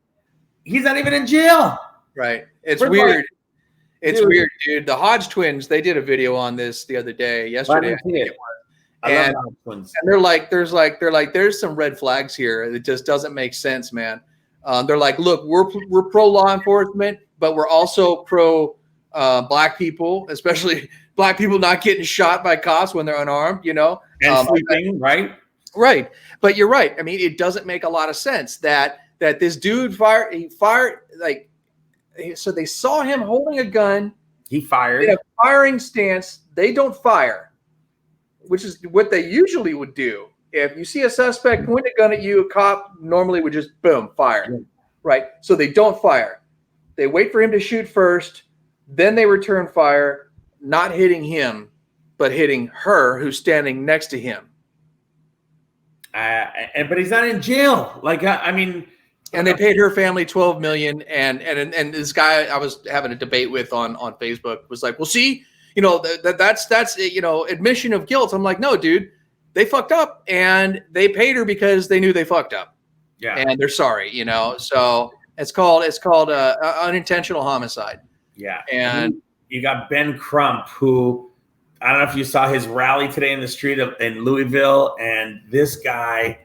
he's not even in jail. Right. It's weird. It's weird, dude. The Hodge twins, they did a video on this the other day, yesterday. And they're like, there's some red flags here. It just doesn't make sense, man. They're like, look, we're pro law enforcement, but we're also pro black people, especially black people not getting shot by cops when they're unarmed, you know. And sleeping, right? Right. But you're right. I mean, it doesn't make a lot of sense that this dude fired like. So they saw him holding a gun. He fired. In a firing stance. They don't fire, which is what they usually would do. If you see a suspect point a gun at you, a cop normally would just, boom, fire. Yeah. Right? So they don't fire. They wait for him to shoot first. Then they return fire, not hitting him, but hitting her who's standing next to him. But he's not in jail. Like, I mean... And they paid her family $12 million, and this guy I was having a debate with on Facebook was like, well, see, you know, that's you know, admission of guilt. I'm like, no, dude, they fucked up, and they paid her because they knew they fucked up. Yeah, and they're sorry, you know. So it's called unintentional homicide. Yeah, and you got Ben Crump, who I don't know if you saw his rally today in the street in Louisville, and this guy.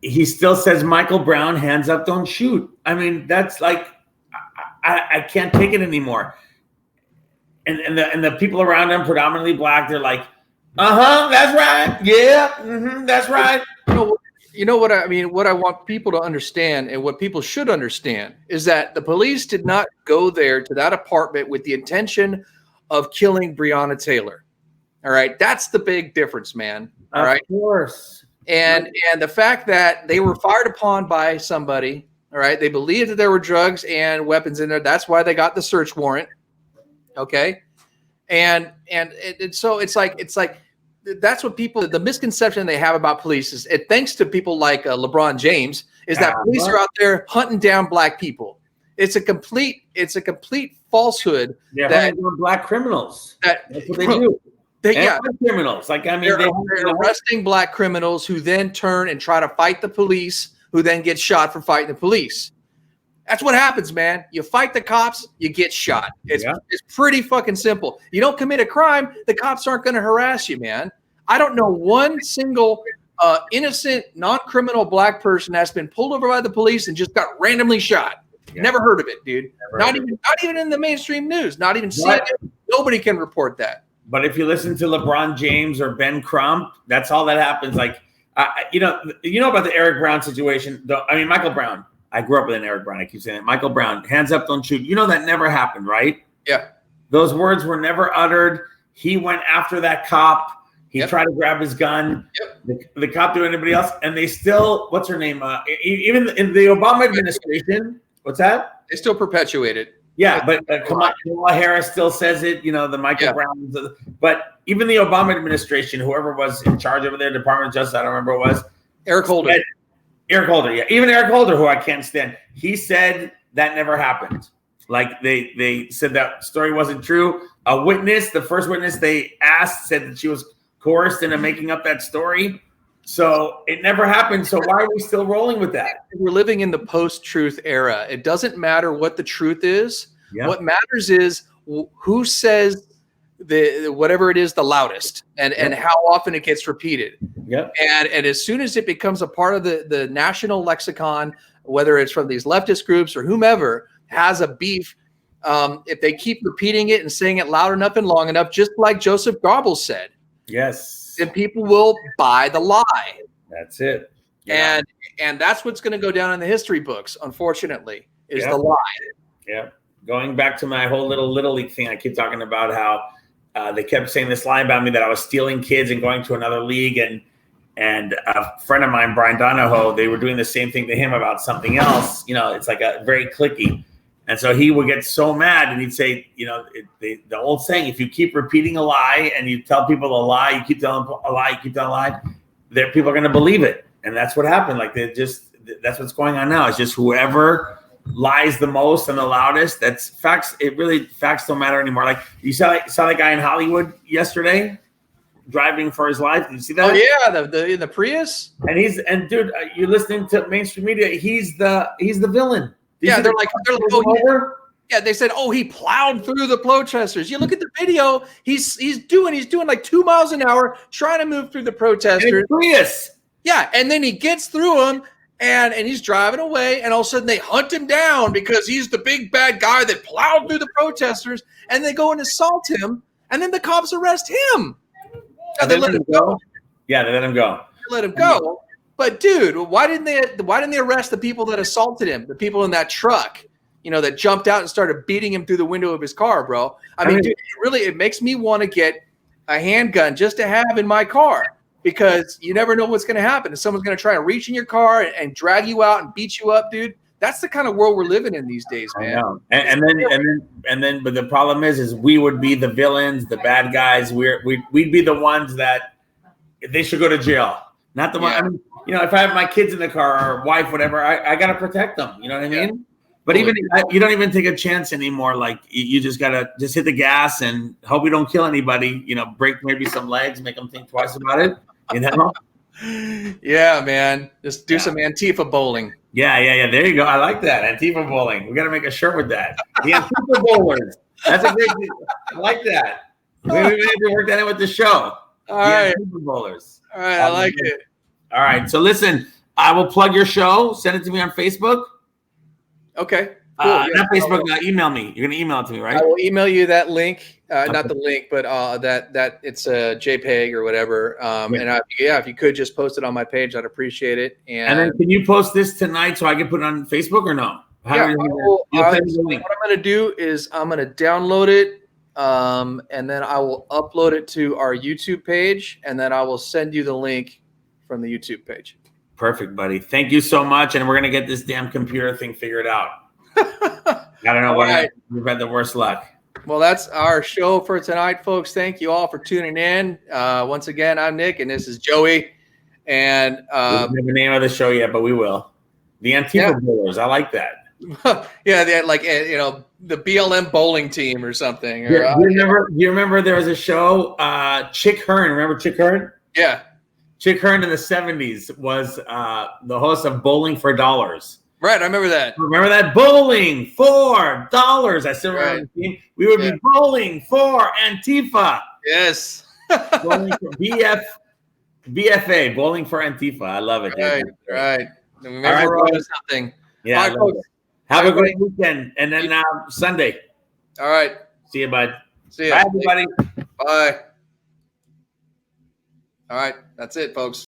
He still says, Michael Brown, hands up, don't shoot. I mean, that's like, I can't take it anymore. And the people around him, predominantly black, they're like, that's right. Yeah, that's right. You know what I mean? What I want people to understand, and what people should understand, is that the police did not go there to that apartment with the intention of killing Brionna Taylor. All right. That's the big difference, man. All right. Of course. And the fact that they were fired upon by somebody, all right, they believed that there were drugs and weapons in there. That's why they got the search warrant, Okay. And so it's like that's what people, the misconception they have about police is, it thanks to people like LeBron James, is that police are out there hunting down black people. It's a complete falsehood. They're hunting down black criminals. That's what they do. Criminals. Like, I mean, they're arresting black criminals who then turn and try to fight the police, who then get shot for fighting the police. That's what happens, man. You fight the cops, you get shot. It's pretty fucking simple. You don't commit a crime, the cops aren't going to harass you, man. I don't know one single innocent, non-criminal black person that's been pulled over by the police and just got randomly shot. Yeah. Never heard of it, dude. Not even in the mainstream news. Not even CNN. Nobody can report that. But if you listen to LeBron James or Ben Crump, that's all that happens. Like, you know about the Eric Brown situation. Michael Brown. I grew up with an Eric Brown. I keep saying it. Michael Brown, hands up, don't shoot. You know that never happened, right? Yeah. Those words were never uttered. He went after that cop. He tried to grab his gun. The cop did anybody else, and they still. What's her name? Even in the Obama administration. What's that? They still perpetuate it. Yeah, but Kamala Harris still says it. You know, the Michael Browns. But even the Obama administration, whoever was in charge over there, Department of Justice, I don't remember what it was. Eric Holder. Eric Holder, yeah. Even Eric Holder, who I can't stand, he said that never happened. Like, they said that story wasn't true. A witness, the first witness they asked, said that she was coerced into making up that story. So it never happened. So why are we still rolling with that? We're living in the post-truth era. It doesn't matter what the truth is. Yeah. What matters is who says whatever it is the loudest, and how often it gets repeated. Yeah. And as soon as it becomes a part of the national lexicon, whether it's from these leftist groups or whomever has a beef, if they keep repeating it and saying it loud enough and long enough, just like Joseph Goebbels said, yes, then people will buy the lie. That's it. Yeah. And that's what's going to go down in the history books, unfortunately, is the lie. Yeah. Going back to my whole little league thing, I keep talking about how they kept saying this lie about me that I was stealing kids and going to another league, and a friend of mine, Brian Donahoe, they were doing the same thing to him about something else. You know, it's like a very cliquey. And so he would get so mad, and he'd say, you know, the old saying, if you keep repeating a lie and you tell people a lie, you keep telling a lie, you keep telling a lie, people are going to believe it. And that's what happened. Like, that's what's going on now. It's just whoever lies the most and the loudest. That's facts. Facts don't matter anymore. Like, you saw that guy in Hollywood yesterday driving for his life. Did you see that? Oh yeah, in the Prius. And dude, you're listening to mainstream media. He's the villain. They're like, yeah, they said, he plowed through the protesters. You look at the video, he's doing like 2 miles an hour trying to move through the protesters. Prius. Yeah, and then he gets through them and he's driving away, and all of a sudden they hunt him down because he's the big bad guy that plowed through the protesters, and they go and assault him, and then the cops arrest him. They let him go. Yeah, they let him go. Let him go. But dude, why didn't they arrest the people that assaulted him? The people in that truck, you know, that jumped out and started beating him through the window of his car, bro. I mean, dude, it makes me want to get a handgun just to have in my car, because you never know what's going to happen. If someone's going to try to reach in your car and drag you out and beat you up, dude. That's the kind of world we're living in these days, man. And then, but the problem is we would be the villains, the bad guys. We'd be the ones that they should go to jail, not the one. I mean, you know, if I have my kids in the car or wife, whatever, I got to protect them. You know what I mean? But even you don't even take a chance anymore. Like, you just got to hit the gas and hope we don't kill anybody. You know, break maybe some legs, make them think twice about it. You know? Yeah, man. Just do some Antifa bowling. Yeah. There you go. I like that. Antifa bowling. We got to make a shirt with that. The Antifa bowlers. That's a great thing. I like that. Maybe we need to work that in with the show. All right. Antifa bowlers. All right. I like it. All right. So listen, I will plug your show. Send it to me on Facebook. Okay. Cool. Not Facebook. Email me. You're gonna email it to me, right? I will email you that link. Not the link, but that it's a JPEG or whatever. And if you could just post it on my page, I'd appreciate it. And then can you post this tonight so I can put it on Facebook or no? What I'm going to do is I'm going to download it, and then I will upload it to our YouTube page, and then I will send you the link from the YouTube page. Perfect, buddy. Thank you so much, and we're going to get this damn computer thing figured out. I don't know why. We've had the worst luck. Well, that's our show for tonight, folks. Thank you all for tuning in. Once again, I'm Nick, and this is Joey. And We don't have the name of the show yet, but we will. The Antifa Bowlers. I like that. Yeah, they had like the BLM bowling team or something. Or, do you remember there was a show, Chick Hearn? Remember Chick Hearn? Yeah. Chick Hearn in the 70s was the host of Bowling for Dollars. Right, I remember that. Remember that? Bowling for dollars. I still remember the team. We would be bowling for Antifa. Yes. Bowling for BFA, Bowling for Antifa. I love it. Right, dude. right. Remember something. Yeah. All right, folks. Have a great weekend. And then Sunday. All right. See you, bud. See you. Bye, everybody. Bye. All right. That's it, folks.